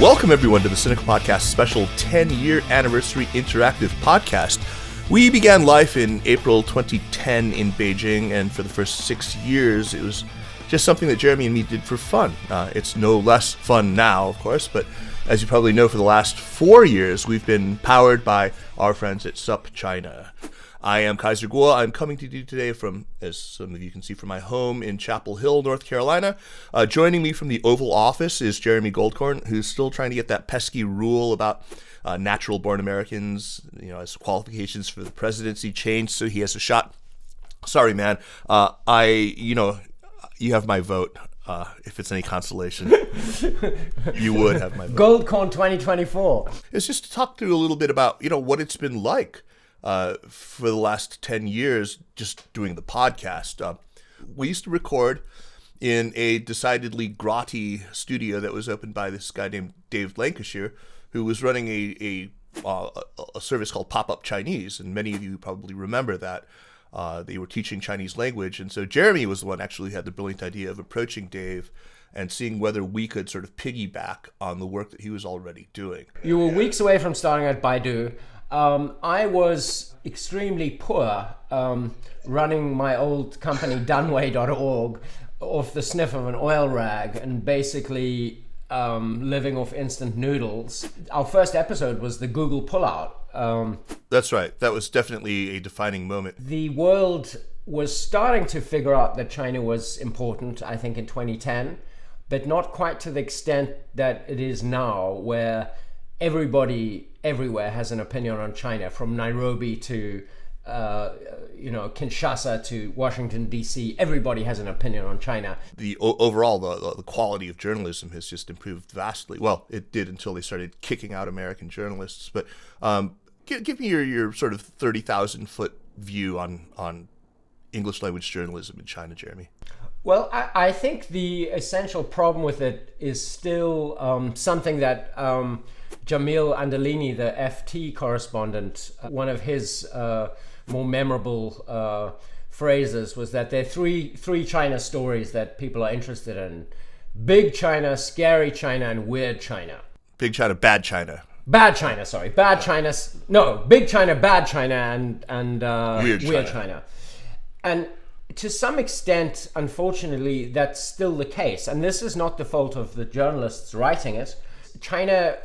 Welcome, everyone, to the Sinica Podcast special 10-year anniversary interactive podcast. We began life in April 2010 in Beijing, and for the first 6 years, it was just something that Jeremy and me did for fun. It's no less fun now, of course, but as you probably know, for the last 4 years, we've been powered by our friends at SupChina. I am Kaiser. I'm coming to you today from, as some of you can see, from my home in Chapel Hill, North Carolina. Joining me from the Oval Office is Jeremy Goldkorn, who's still trying to get that pesky rule about natural-born Americans, as qualifications for the presidency changed so he has a shot. Sorry, man. You have my vote. If it's any consolation, you would have my vote. Goldkorn 2024. It's just to talk through a little bit about, what it's been like for the last 10 years just doing the podcast. We used to record in a decidedly grotty studio that was opened by this guy named Dave Lancashire, who was running a service called Pop-Up Chinese, and many of you probably remember that. They were teaching Chinese language, and so Jeremy was the one actually who had the brilliant idea of approaching Dave and seeing whether we could sort of piggyback on the work that he was already doing. You were weeks away from starting at Baidu. I was extremely poor running my old company, Dunway.org, off the sniff of an oil rag and basically living off instant noodles. Our first episode was the Google pullout. That's right. That was definitely a defining moment. The world was starting to figure out that China was important, I think, in 2010, but not quite to the extent that it is now, where everybody everywhere has an opinion on China, from Nairobi to Kinshasa to Washington, D.C. Everybody has an opinion on China. Overall, the quality of journalism has just improved vastly. Well, it did until they started kicking out American journalists. But give me your sort of 30,000-foot view on English language journalism in China, Jeremy. Well, I think the essential problem with it is still something that Jamil Andalini, the FT correspondent, one of his more memorable phrases was that there are three China stories that people are interested in: big China, scary China, and weird China. Big China, bad China. Bad China, sorry. Bad China. No, big China, bad China, and weird China. And to some extent, unfortunately, that's still the case. And this is not the fault of the journalists writing it. China,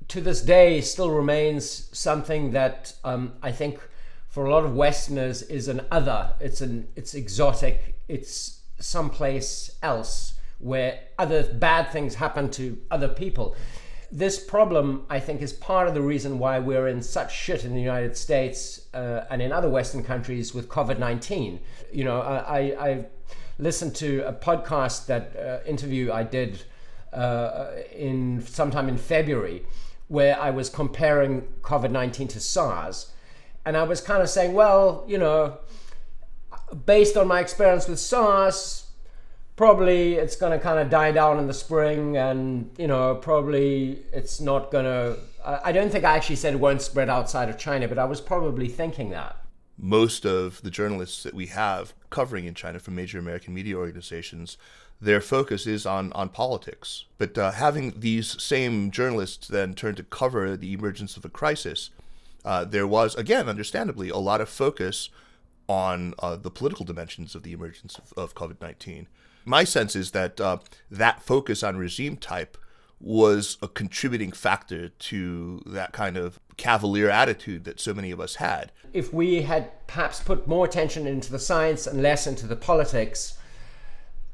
to this day, still remains something that I think for a lot of Westerners is an other. It's exotic. It's someplace else where other bad things happen to other people. This problem, I think, is part of the reason why we're in such shit in the United States and in other Western countries with COVID-19. I listened to a podcast, that interview I did sometime in February, where I was comparing COVID-19 to SARS. And I was kind of saying, well, based on my experience with SARS, probably it's going to kind of die down in the spring, and, probably it's not going to... I don't think I actually said it won't spread outside of China, but I was probably thinking that. Most of the journalists that we have covering in China from major American media organizations, their focus is on politics. But having these same journalists then turn to cover the emergence of a crisis, there was, again, understandably, a lot of focus on the political dimensions of the emergence of COVID-19. My sense is that that focus on regime type was a contributing factor to that kind of cavalier attitude that so many of us had. If we had perhaps put more attention into the science and less into the politics,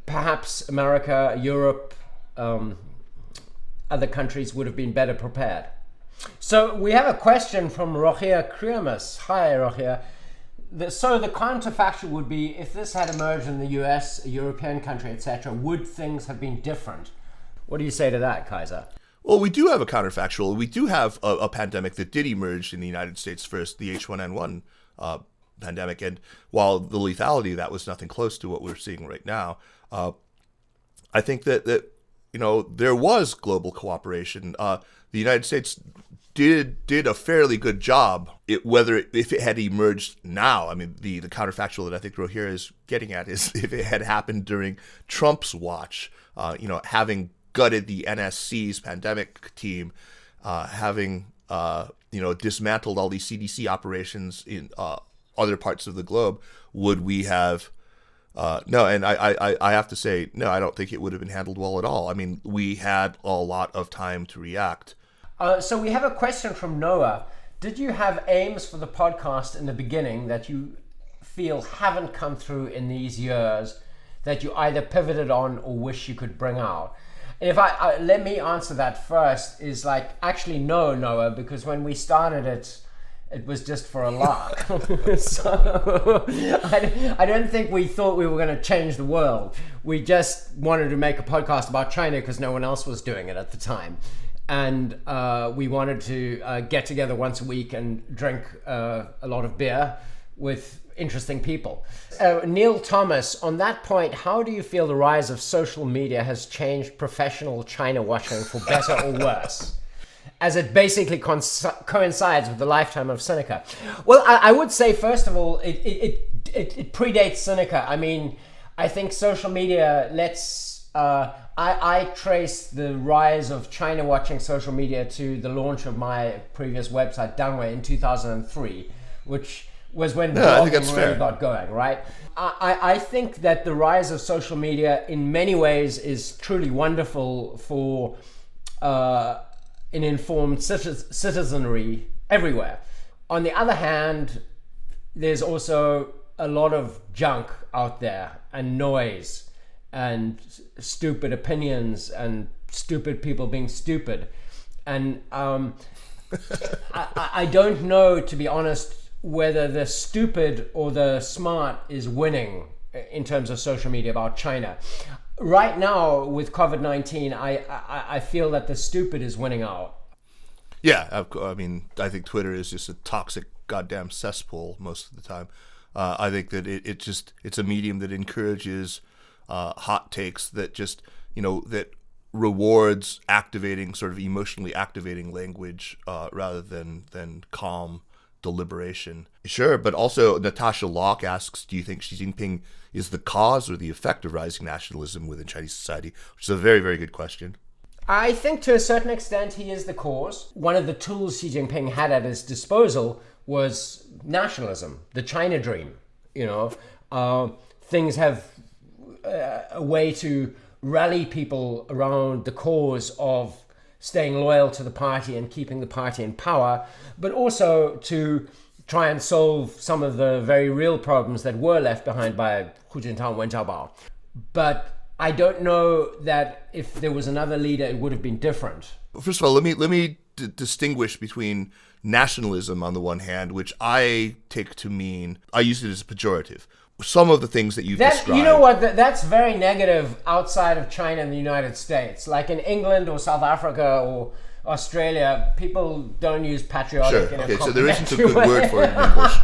perhaps America, Europe, other countries would have been better prepared. So we have a question from Roger Kremus. Hi, Roger. So the counterfactual would be, if this had emerged in the US, a European country, etc., would things have been different? What do you say to that, Kaiser? Well, we do have a counterfactual. We do have a pandemic that did emerge in the United States first, the H1N1 pandemic. And while the lethality of that was nothing close to what we're seeing right now, I think that there was global cooperation. The United States did a fairly good job. If it had emerged now, I mean, the counterfactual that I think Rohira is getting at is if it had happened during Trump's watch, having gutted the NSC's pandemic team, having dismantled all these CDC operations in other parts of the globe, would we have? No, and I have to say, no, I don't think it would have been handled well at all. I mean, we had a lot of time to react. So we have a question from Noah. Did you have aims for the podcast in the beginning that you feel haven't come through in these years, that you either pivoted on or wish you could bring out? And if I let me answer that first, is like, actually no, Noah, because when we started it was just for a lark. So I don't think we thought we were going to change the world. We just wanted to make a podcast about China because no one else was doing it at the time. And we wanted to get together once a week and drink a lot of beer with interesting people. Neil Thomas, on that point, how do you feel the rise of social media has changed professional China watching for better or worse, as it basically coincides with the lifetime of Sinica? Well, I would say, first of all, it predates Sinica. I mean, I think social media I trace the rise of China watching social media to the launch of my previous website, Dangwei, in 2003, which was when blogging really got going, right? I think that the rise of social media in many ways is truly wonderful for an informed citizenry everywhere. On the other hand, there's also a lot of junk out there and noise and stupid opinions and stupid people being stupid. And I don't know, to be honest, whether the stupid or the smart is winning in terms of social media about China. Right now, with COVID-19, I feel that the stupid is winning out. Yeah, I mean, I think Twitter is just a toxic goddamn cesspool most of the time. I think that it's a medium that encourages hot takes, that just, that rewards activating, sort of emotionally activating language rather than calm deliberation. Sure, but also Natasha Locke asks, do you think Xi Jinping is the cause or the effect of rising nationalism within Chinese society? Which is a very, very good question. I think to a certain extent he is the cause. One of the tools Xi Jinping had at his disposal was nationalism, the China dream. Things have a way to rally people around the cause of staying loyal to the party and keeping the party in power, but also to try and solve some of the very real problems that were left behind by Hu Jintao and Wen Jiabao. But I don't know that if there was another leader, it would have been different. First of all, let me distinguish between nationalism on the one hand, which I take to mean, I use it as a pejorative. Some of the things that you've described. You know what? That's very negative outside of China and the United States. Like in England or South Africa or Australia, people don't use patriotic. Sure. Okay, so there isn't a good word for it in English.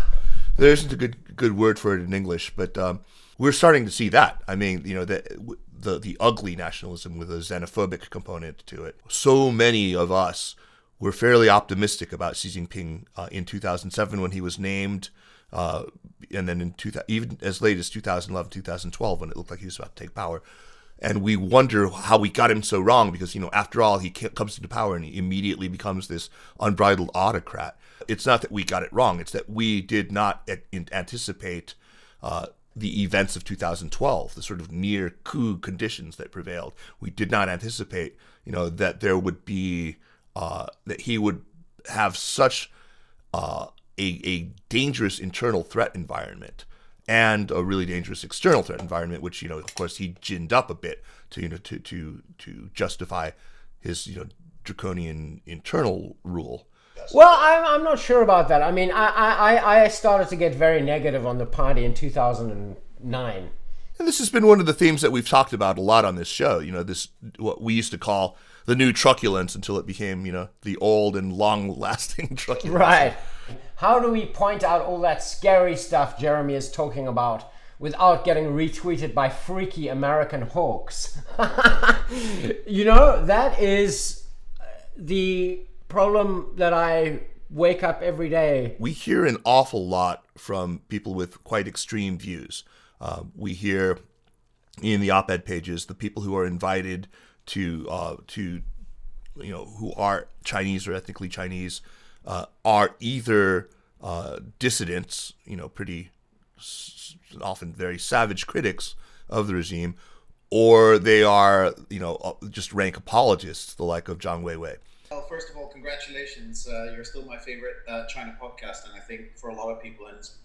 There isn't a good word for it in English, but we're starting to see that. I mean, the ugly nationalism with a xenophobic component to it. So many of us were fairly optimistic about Xi Jinping in 2007 when he was named. And then even as late as 2011, 2012, when it looked like he was about to take power. And we wonder how we got him so wrong because, after all, he comes into power and he immediately becomes this unbridled autocrat. It's not that we got it wrong. It's that we did not anticipate the events of 2012, the sort of near coup conditions that prevailed. We did not anticipate, that there would be, that he would have such a dangerous internal threat environment and a really dangerous external threat environment, which, of course, he ginned up a bit to justify his, draconian internal rule. Well, I'm not sure about that. I mean, I started to get very negative on the party in 2009. And this has been one of the themes that we've talked about a lot on this show. This, what we used to call the new truculence, until it became, the old and long-lasting truculence. Right. How do we point out all that scary stuff Jeremy is talking about without getting retweeted by freaky American hawks? That is the problem that I wake up every day. We hear an awful lot from people with quite extreme views. We hear in the op-ed pages the people who are invited who are Chinese or ethnically Chinese are either dissidents, pretty often very savage critics of the regime, or they are, just rank apologists, the like of Zhang Weiwei. Well, first of all, congratulations. You're still my favorite China podcast, and I think for a lot of people, and it's,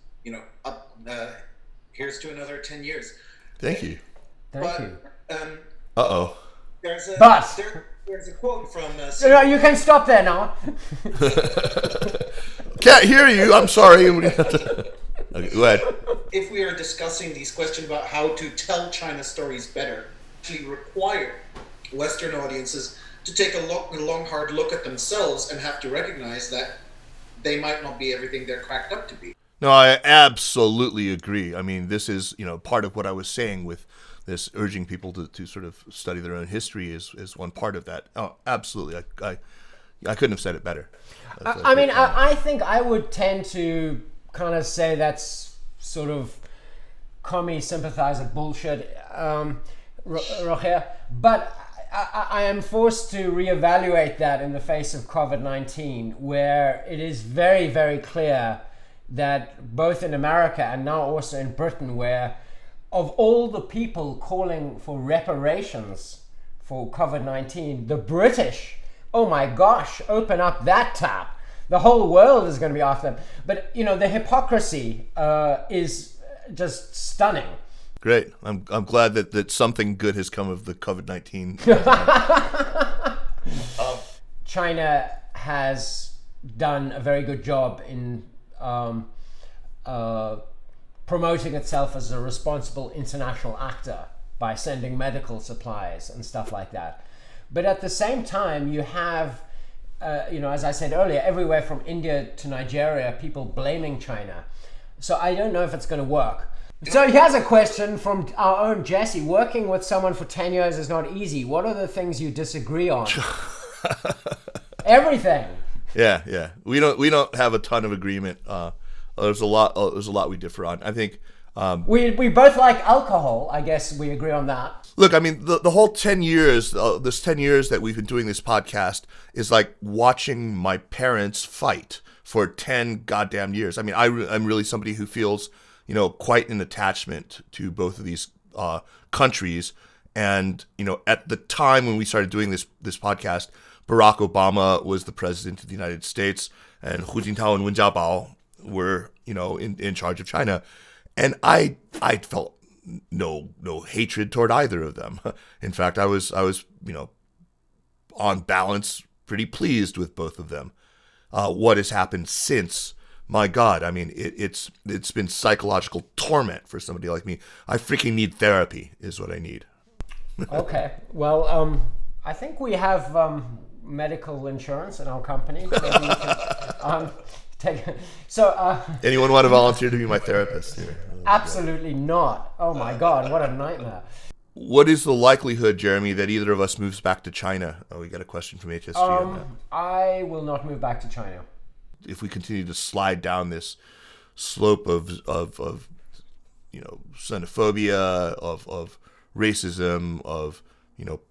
here's to another 10 years. Thank you. Thank you. Uh-oh. There's a quote from... you can stop there now. Can't hear you. I'm sorry. Okay, go ahead. If we are discussing these questions about how to tell China stories better, actually require Western audiences to take a long, hard look at themselves and have to recognize that they might not be everything they're cracked up to be. No, I absolutely agree. I mean, this is, part of what I was saying with this urging people to sort of study their own history is one part of that. Oh, absolutely. I couldn't have said it better. I think I would tend to kind of say that's sort of commie sympathizer bullshit, Roger. But I am forced to reevaluate that in the face of COVID-19, where it is very, very clear that both in America and now also in Britain, where of all the people calling for reparations for COVID-19, the British, oh my gosh, open up that tap. The whole world is going to be after them. But, the hypocrisy is just stunning. Great. I'm glad that something good has come of the COVID-19. China has done a very good job in promoting itself as a responsible international actor by sending medical supplies and stuff like that. But at the same time, you have, as I said earlier, everywhere from India to Nigeria, people blaming China. So I don't know if it's going to work. So here's a question from our own Jesse. Working with someone for 10 years is not easy. What are the things you disagree on? Everything. Yeah. We don't have a ton of agreement. There's a lot we differ on. I think we both like alcohol. I guess we agree on that. Look, I mean, the whole 10 years, this 10 years that we've been doing this podcast is like watching my parents fight for 10 goddamn years. I mean, I'm really somebody who feels, quite an attachment to both of these countries. And, at the time when we started doing this podcast, Barack Obama was the president of the United States, and Hu Jintao and Wen Jiabao were, in charge of China. And I felt no hatred toward either of them. In fact, I was on balance pretty pleased with both of them. What has happened since, my God, I mean, it's been psychological torment for somebody like me. I freaking need therapy is what I need. Okay. Well, I think we have medical insurance in our company. Maybe we can anyone want to volunteer to be my therapist? Here. Absolutely not. Oh my God, what a nightmare. What is the likelihood, Jeremy, that either of us moves back to China? Oh, we got a question from HSG on that. I will not move back to China. If we continue to slide down this slope of xenophobia, of racism, of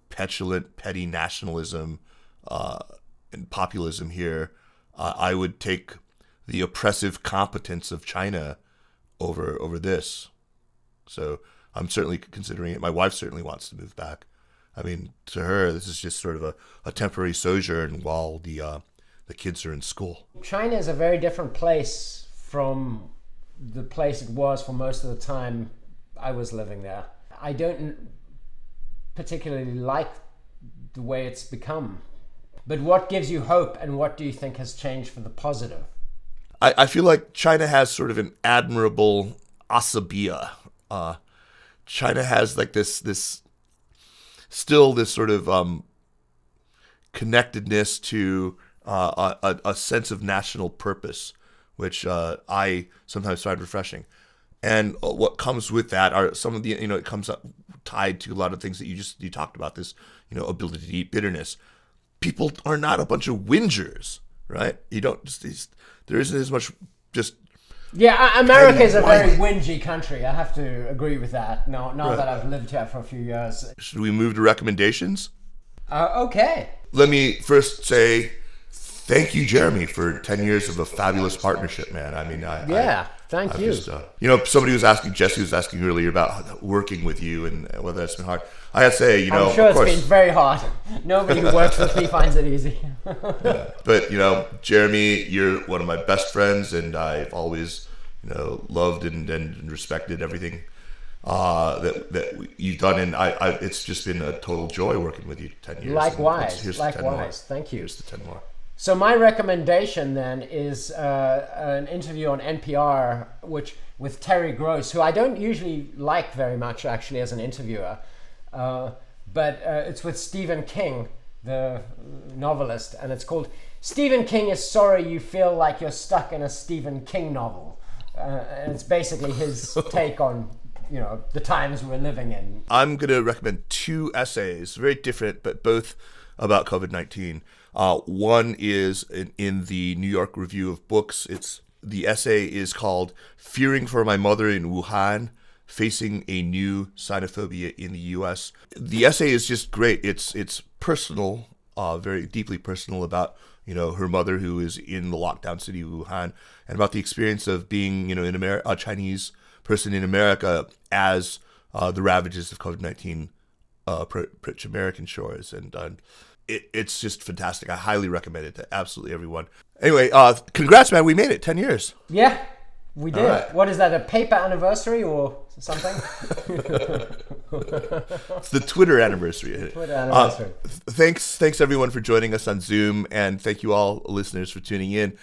petulant, petty nationalism, and populism here, I would take the oppressive competence of China over this. So I'm certainly considering it. My wife certainly wants to move back. I mean, to her, this is just sort of a temporary sojourn while the kids are in school. China is a very different place from the place it was for most of the time I was living there. I don't particularly like the way it's become. But what gives you hope, and what do you think has changed for the positive? I feel like China has sort of an admirable asabiya. China has like this sort of connectedness to a sense of national purpose, which I sometimes find refreshing. And what comes with that are some of the, it comes up tied to a lot of things that you talked about, this, ability to eat bitterness. People are not a bunch of whingers, right? You don't there isn't as much just. Yeah, America is a very whingy country. I have to agree with that. Now right. That I've lived here for a few years. Should we move to recommendations? Okay. Let me first say thank you, Jeremy, for 10 years of a fabulous partnership, man. I mean, thank you. Just, somebody was asking, Jesse was asking earlier about working with you and whether that's been hard. I gotta say, I'm sure it's been very hard. Nobody who works with me finds it easy. Yeah. But, Jeremy, you're one of my best friends, and I've always, loved and respected everything that you've done, and it's just been a total joy working with you 10 years. Likewise. Thank you. Here's the 10 more. So my recommendation then is an interview on NPR, with Terry Gross, who I don't usually like very much actually as an interviewer, but it's with Stephen King, the novelist, and it's called "Stephen King is Sorry You Feel Like You're Stuck in a Stephen King Novel," and it's basically his take on the times we're living in. I'm going to recommend 2 essays, very different, but both about COVID-19. One is in the New York Review of Books. The essay is called "Fearing for My Mother in Wuhan, Facing a New Sinophobia in the U.S." The essay is just great. It's personal, very deeply personal about her mother, who is in the lockdown city of Wuhan, and about the experience of being a Chinese person in America as the ravages of COVID-19 approach American shores, and it's just fantastic. I highly recommend it to absolutely everyone. Anyway, congrats, man. We made it 10 years. Yeah, we did. Right. What is that, a paper anniversary or something? It's the Twitter anniversary. Thanks everyone for joining us on Zoom, and thank you all listeners for tuning in.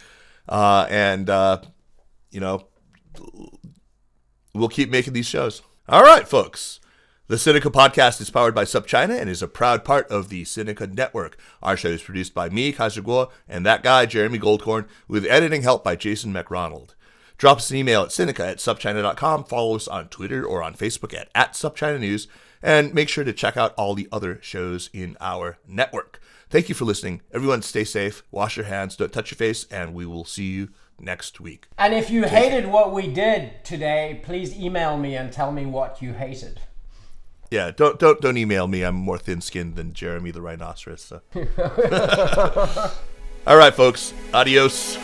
We'll keep making these shows. All right, folks. The Sinica Podcast is powered by SupChina and is a proud part of the Sinica Network. Our show is produced by me, Kaiser, and that guy, Jeremy Goldkorn, with editing help by Jason McRonald. Drop us an email at sinica@supchina.com, follow us on Twitter or on Facebook at SupChina News, and make sure to check out all the other shows in our network. Thank you for listening. Everyone stay safe, wash your hands, don't touch your face, and we will see you next week. And if you hated what we did today, please email me and tell me what you hated. Yeah, don't email me. I'm more thin-skinned than Jeremy the rhinoceros. So. All right, folks. Adios.